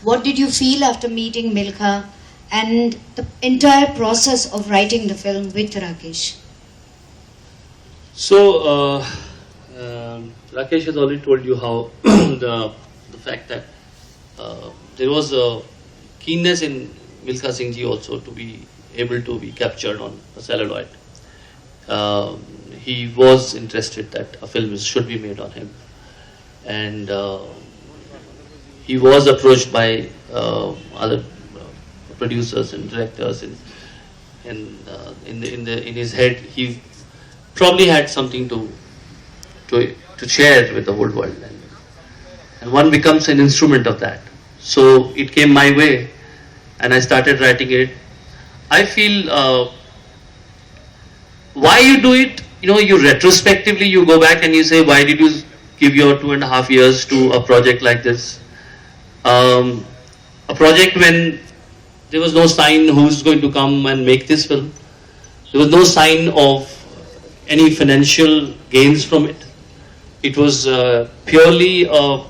What did you feel after meeting Milka and the entire process of writing the film with Rakesh? So, Rakesh has already told you how the fact that there was a keenness in Milka Singh ji also to be able to be captured on a celluloid. He was interested that a film should be made on him, and he was approached by other producers and directors, and in his head he probably had something to share with the whole world, and one becomes an instrument of that. So it came my way, and I started writing it. I feel why you do it, you retrospectively you go back and you say, why did you give your 2.5 years to a project like this? A project when there was no sign who's going to come and make this film. There was no sign of any financial gains from it. It was purely a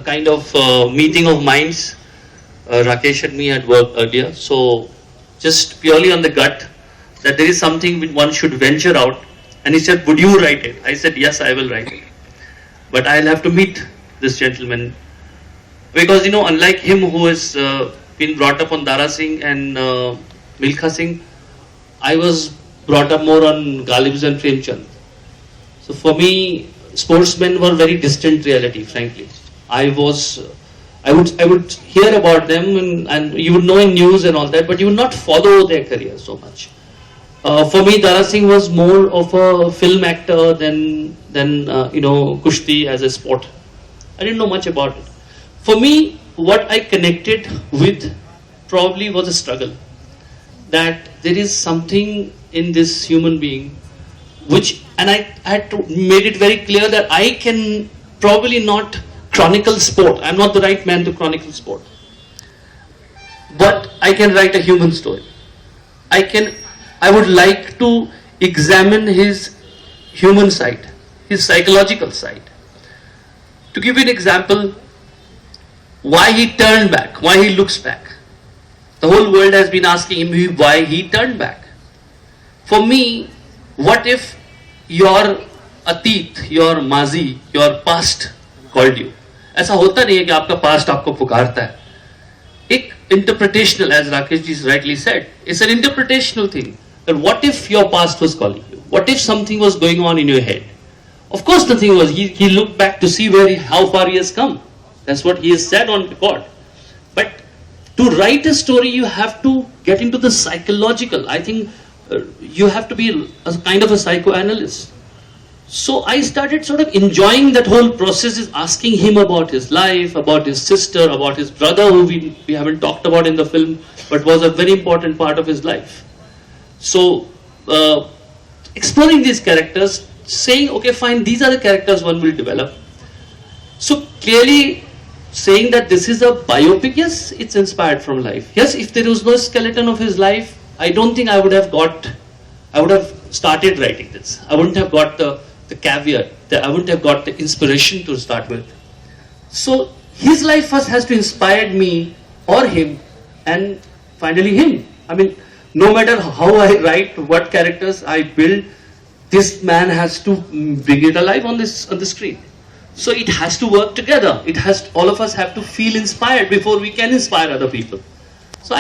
kind of meeting of minds. Rakesh and me had worked earlier, so just purely on the gut that there is something one should venture out. And he said, would you write it? I said, yes, I will write it. But I'll have to meet this gentleman. Because, unlike him who has been brought up on Dara Singh and Milka Singh, I was brought up more on Ghalibs and Premchand. So for me, sportsmen were very distant reality, frankly. I would hear about them and you would know in news and all that, but you would not follow their career so much. For me, Dara Singh was more of a film actor than Kushti as a sport. I didn't know much about it. For me, what I connected with probably was a struggle. That there is something in this human being and I had made it very clear that I can probably not chronicle sport. I'm not the right man to chronicle sport. But I can write a human story. I would like to examine his human side, his psychological side. To give you an example, why he turned back, why he looks back. The whole world has been asking him why he turned back. For me, what if your atit, your mazi, your past called you? ऐसा होता नहीं है कि आपका past आपको पुकारता है. एक interpretational, as Rakesh ji rightly said, it's an interpretational thing. That what if your past was calling you? What if something was going on in your head? Of course nothing was. He looked back to see how far he has come. That's what he has said on record. But to write a story, you have to get into the psychological. I think you have to be a kind of a psychoanalyst. So I started sort of enjoying that whole process, is asking him about his life, about his sister, about his brother, who we haven't talked about in the film, but was a very important part of his life. So exploring these characters, saying, okay, fine, these are the characters one will develop. So clearly saying that this is a biopic, yes, it's inspired from life. Yes, if there was no skeleton of his life, I don't think I would have started writing this. I wouldn't have got the caveat, I wouldn't have got the inspiration to start with. So his life first has to inspire me or him, and finally him. I mean, no matter how I write, what characters I build, this man has to bring it alive on the screen. So it has to work together. All of us have to feel inspired before we can inspire other people.